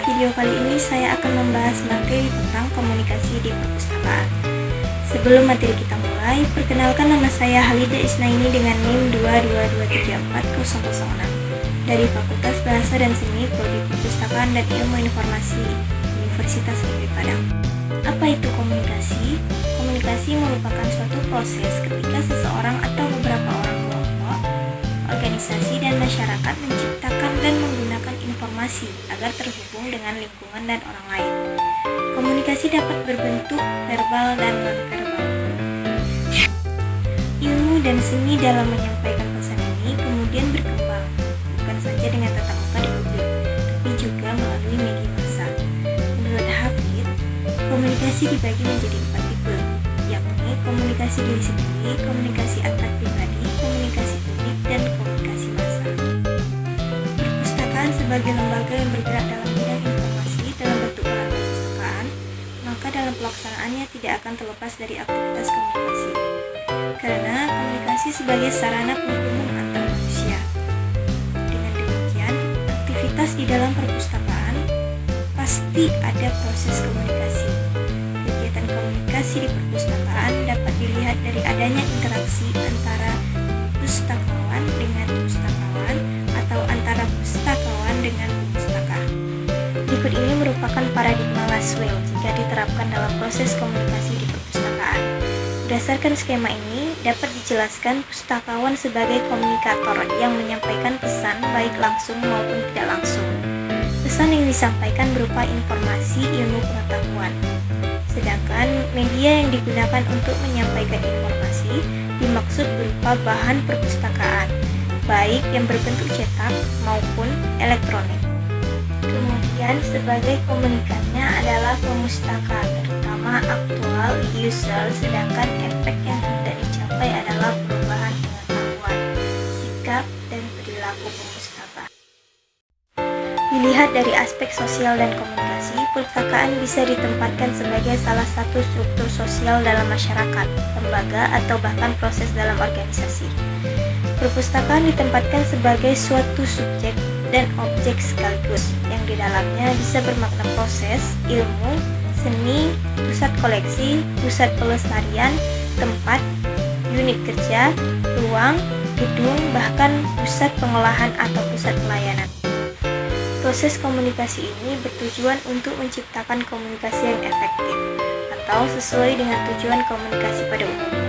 video kali ini saya akan membahas materi tentang komunikasi di perpustakaan. Sebelum materi kita mulai, perkenalkan nama saya Halida Isnaini dengan NIM 2234006 dari Fakultas Bahasa dan Seni Prodi Perpustakaan dan Ilmu Informasi Universitas Negeri Padang. Apa itu komunikasi? Komunikasi merupakan suatu proses ketika seseorang atau beberapa orang kelompok, organisasi dan masyarakat menciptakan dan menggunakan informasi agar terhubung dengan lingkungan dan orang lain. Komunikasi dapat berbentuk verbal dan non-verbal. Ilmu dan seni dalam menyampaikan pesan ini kemudian berkembang, bukan saja dengan tatap muka di publik, tapi juga melalui media massa. Menurut Hafid, komunikasi dibagi menjadi 4 tipe, yakni komunikasi diri sendiri, komunikasi antar pribadi, komunikasi publik, dan komunikasi massa. Perpustakaan sebagai lembaga yang bergerak dalam bidang informasi dalam bentuk peran perpustakaan, maka dalam pelaksanaannya tidak akan terlepas dari aktivitas komunikasi. Karena komunikasi sebagai sarana penghubung antar manusia. Dengan demikian, aktivitas di dalam perpustakaan pasti ada proses komunikasi. Kegiatan komunikasi di perpustakaan dapat dilihat dari adanya interaksi antara pustakawan dengan pustakawan atau antara pustakawan dengan pustaka. Berikut ini merupakan paradigma Laswell jika diterapkan dalam proses komunikasi di perpustakaan. Berdasarkan skema ini, dapat dijelaskan pustakawan sebagai komunikator yang menyampaikan pesan baik langsung maupun tidak langsung. Pesan yang disampaikan berupa informasi ilmu pengetahuan. Sedangkan media yang digunakan untuk menyampaikan informasi dimaksud berupa bahan perpustakaan, baik yang berbentuk cetak maupun elektronik. Kemudian sebagai komunikannya adalah pemustaka, terutama aktual user, sedangkan efek yang hendak dicapai adalah perubahan pengetahuan, sikap, dan perilaku pemustaka. Dilihat dari aspek sosial dan komunikasi, perpustakaan bisa ditempatkan sebagai salah satu struktur sosial dalam masyarakat, lembaga, atau bahkan proses dalam organisasi. Perpustakaan ditempatkan sebagai suatu subjek dan objek sekaligus, yang di dalamnya bisa bermakna proses, ilmu, seni, pusat koleksi, pusat pelestarian, tempat, unit kerja, ruang, gedung, bahkan pusat pengolahan atau pusat pelayanan. Proses komunikasi ini bertujuan untuk menciptakan komunikasi yang efektif atau sesuai dengan tujuan komunikasi pada umumnya.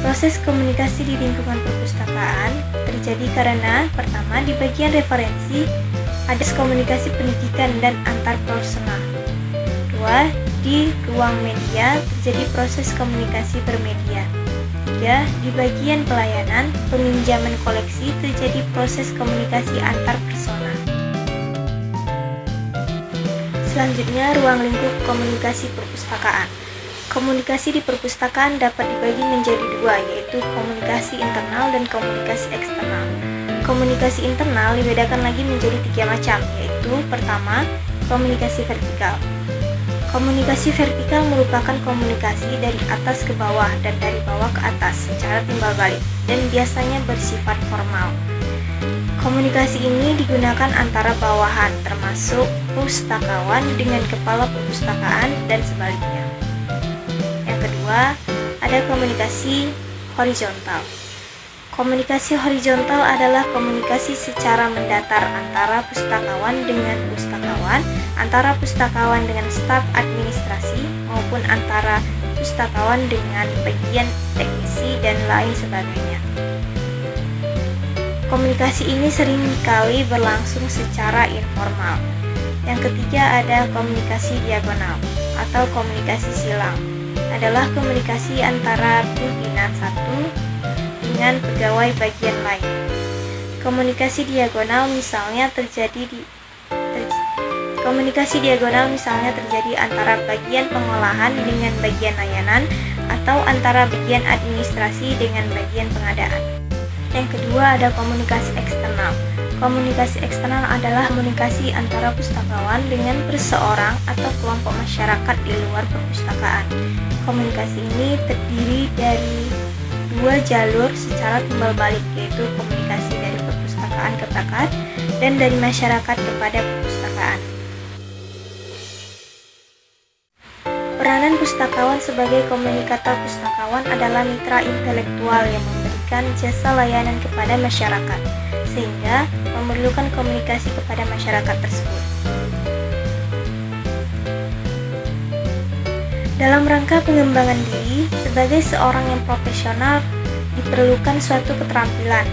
Proses komunikasi di lingkungan perpustakaan terjadi karena pertama di bagian referensi ada komunikasi pendidikan dan antar personal. Dua, di ruang media terjadi proses komunikasi bermedia. Tiga, di bagian pelayanan peminjaman koleksi terjadi proses komunikasi antar personal. Selanjutnya, ruang lingkup komunikasi perpustakaan. Komunikasi di perpustakaan dapat dibagi menjadi dua, yaitu komunikasi internal dan komunikasi eksternal. Komunikasi internal dibedakan lagi menjadi 3 macam, yaitu pertama, komunikasi vertikal. Komunikasi vertikal merupakan komunikasi dari atas ke bawah dan dari bawah ke atas secara timbal balik dan biasanya bersifat formal. Komunikasi ini digunakan antara bawahan, termasuk pustakawan dengan kepala perpustakaan dan sebaliknya. Kedua, ada komunikasi horizontal. Komunikasi horizontal adalah komunikasi secara mendatar antara pustakawan dengan pustakawan, antara pustakawan dengan staf administrasi, maupun antara pustakawan dengan bagian teknisi dan lain sebagainya. Komunikasi ini seringkali berlangsung secara informal. Yang ketiga ada komunikasi diagonal atau komunikasi silang. Adalah komunikasi antara pimpinan satu dengan pegawai bagian lain. Komunikasi diagonal misalnya terjadi antara bagian pengolahan dengan bagian layanan atau antara bagian administrasi dengan bagian pengadaan. Yang kedua ada komunikasi eksternal. Komunikasi eksternal adalah komunikasi antara pustakawan dengan perseorang atau kelompok masyarakat di luar perpustakaan. Komunikasi ini terdiri dari 2 jalur secara timbal balik, yaitu komunikasi dari perpustakaan ke perpustakaan dan dari masyarakat kepada perpustakaan. Peranan pustakawan sebagai komunikator pustakawan adalah mitra intelektual yang memberikan jasa layanan kepada masyarakat, sehingga memerlukan komunikasi kepada masyarakat tersebut. Dalam rangka pengembangan diri, sebagai seorang yang profesional diperlukan suatu keterampilan,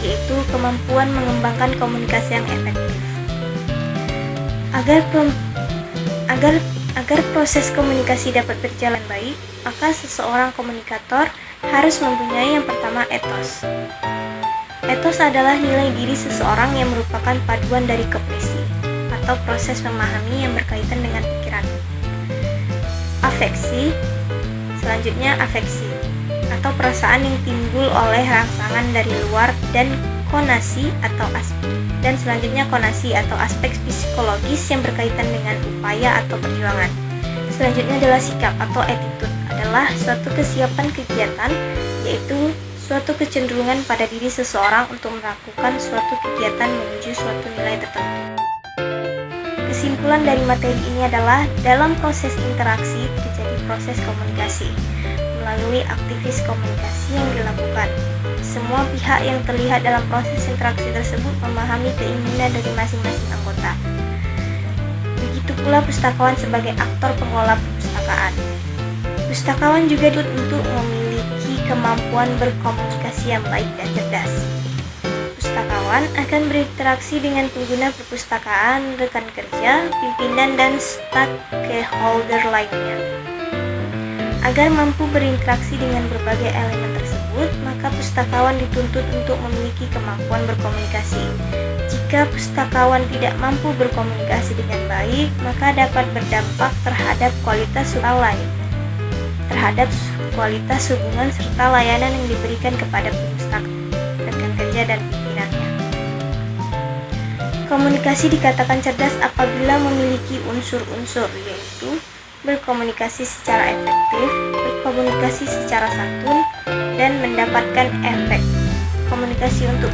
yaitu kemampuan mengembangkan komunikasi yang efektif. Agar proses komunikasi dapat berjalan baik, maka seseorang komunikator harus mempunyai yang pertama etos. Etos adalah nilai diri seseorang yang merupakan paduan dari kognisi atau proses memahami yang berkaitan dengan pikiran. Selanjutnya afeksi atau perasaan yang timbul oleh rangsangan dari luar, dan konasi atau aspek psikologis yang berkaitan dengan upaya atau perjuangan. Selanjutnya adalah sikap atau attitude, adalah suatu kesiapan kegiatan, yaitu suatu kecenderungan pada diri seseorang untuk melakukan suatu kegiatan menuju suatu nilai tertentu. Kesimpulan dari materi ini adalah dalam proses interaksi terjadi proses komunikasi melalui aktivis komunikasi yang dilakukan. Semua pihak yang terlihat dalam proses interaksi tersebut memahami keinginan dari masing-masing anggota. Begitu pula pustakawan sebagai aktor pengelola perpustakaan. Pustakawan juga dituntut memiliki kemampuan berkomunikasi yang baik dan cerdas. Pustakawan akan berinteraksi dengan pengguna perpustakaan, rekan kerja, pimpinan, dan stakeholder lainnya. Agar mampu berinteraksi dengan berbagai elemen tersebut, maka pustakawan dituntut untuk memiliki kemampuan berkomunikasi. Jika pustakawan tidak mampu berkomunikasi dengan baik, maka dapat berdampak terhadap kualitas hubungan serta layanan yang diberikan kepada pustakawan, rekan kerja, dan pimpinannya. Komunikasi dikatakan cerdas apabila memiliki unsur-unsur, yaitu berkomunikasi secara efektif, berkomunikasi secara santun, dan mendapatkan efek. Komunikasi untuk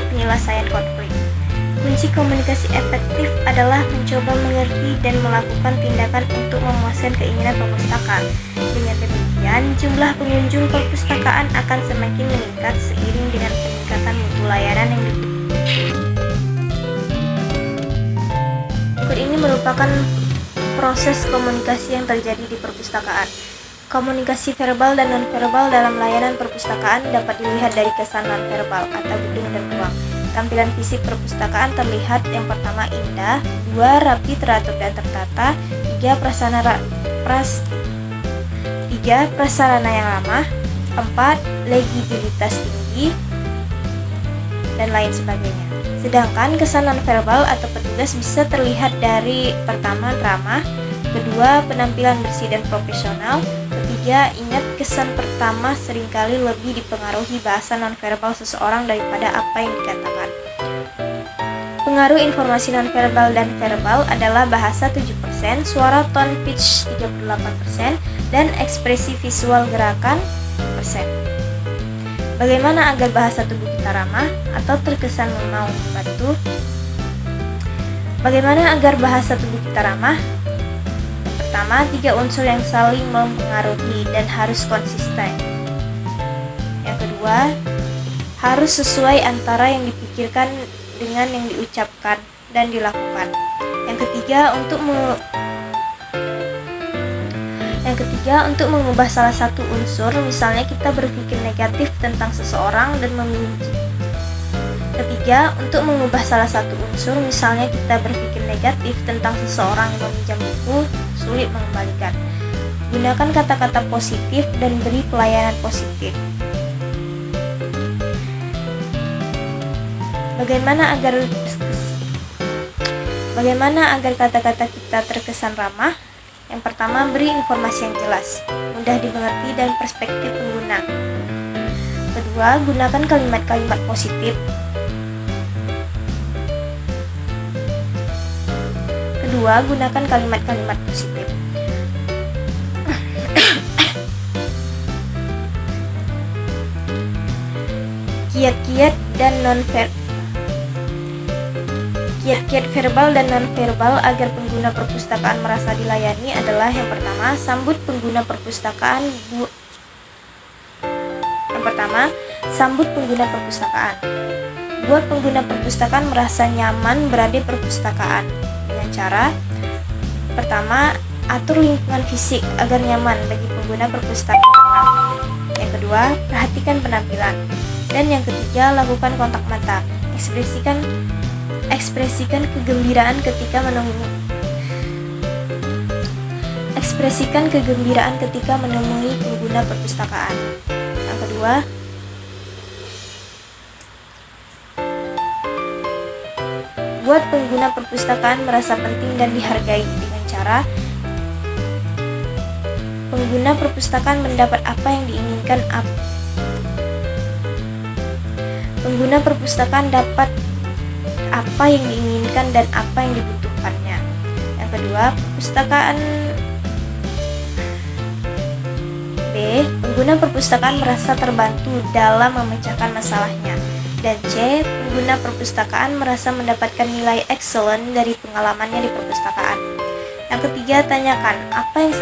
penyelesaian konflik. Kunci komunikasi efektif adalah mencoba mengerti dan melakukan tindakan untuk memuaskan keinginan perpustakaan. Dengan demikian, jumlah pengunjung perpustakaan akan semakin meningkat seiring dengan peningkatan mutu layanan yang diberikan. Berikut ini merupakan proses komunikasi yang terjadi di perpustakaan. Komunikasi verbal dan nonverbal dalam layanan perpustakaan dapat dilihat dari kesan nonverbal atau gedung dan ruang. Tampilan fisik perpustakaan terlihat yang pertama indah, 2 rapi, teratur dan tertata, 3 prasarana yang ramah, 4 legibilitas tinggi, dan lain sebagainya. Sedangkan kesan nonverbal atau petugas bisa terlihat dari pertama ramah, kedua penampilan bersih dan profesional, ketiga ingat kesan pertama seringkali lebih dipengaruhi bahasa nonverbal seseorang daripada apa yang dikatakan. Pengaruh informasi nonverbal dan verbal adalah bahasa 7%, suara tone pitch 38%, dan ekspresi visual gerakan persen. Bagaimana agar bahasa tubuh kita ramah atau terkesan mau membantu? Bagaimana agar bahasa tubuh kita ramah? Yang pertama, 3 unsur yang saling mempengaruhi dan harus konsisten. Yang kedua, harus sesuai antara yang dipikirkan dengan yang diucapkan dan dilakukan. Yang ketiga, untuk mengubah salah satu unsur, misalnya kita berpikir negatif tentang seseorang dan membenci. Ketiga, untuk mengubah salah satu unsur, misalnya kita berpikir negatif tentang seseorang yang meminjam buku, sulit mengembalikan. Gunakan kata-kata positif dan beri pelayanan positif. Bagaimana agar kata-kata kita terkesan ramah? Yang pertama, beri informasi yang jelas, mudah dimengerti dan perspektif pengguna. Kedua, gunakan kalimat-kalimat positif. Kiat-kiat verbal dan non-verbal agar pengguna perpustakaan merasa dilayani adalah yang pertama, sambut pengguna perpustakaan. Buat pengguna perpustakaan merasa nyaman berada di perpustakaan dengan cara pertama, atur lingkungan fisik agar nyaman bagi pengguna perpustakaan. Yang kedua, perhatikan penampilan. Dan yang ketiga, lakukan kontak mata. Ekspresikan kegembiraan ketika menemui pengguna perpustakaan. Yang kedua, buat pengguna perpustakaan merasa penting dan dihargai dengan cara pengguna perpustakaan mendapat apa yang diinginkan. Pengguna perpustakaan dapat apa yang diinginkan dan apa yang dibutuhkannya. Yang kedua, pengguna perpustakaan merasa terbantu dalam memecahkan masalahnya. Dan C, pengguna perpustakaan merasa mendapatkan nilai excellent dari pengalamannya di perpustakaan. Yang ketiga, tanyakan apa yang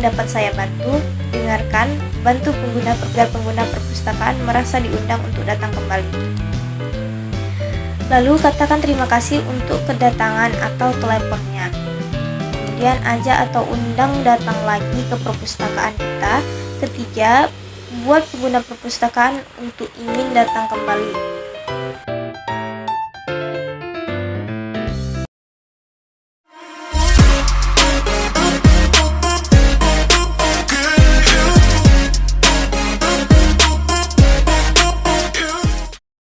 dapat saya bantu. Dengarkan, bantu pengguna perpustakaan merasa diundang untuk datang kembali. Lalu katakan terima kasih untuk kedatangan atau teleponnya. Kemudian ajak atau undang datang lagi ke perpustakaan kita. Ketiga, buat pengguna perpustakaan untuk ingin datang kembali.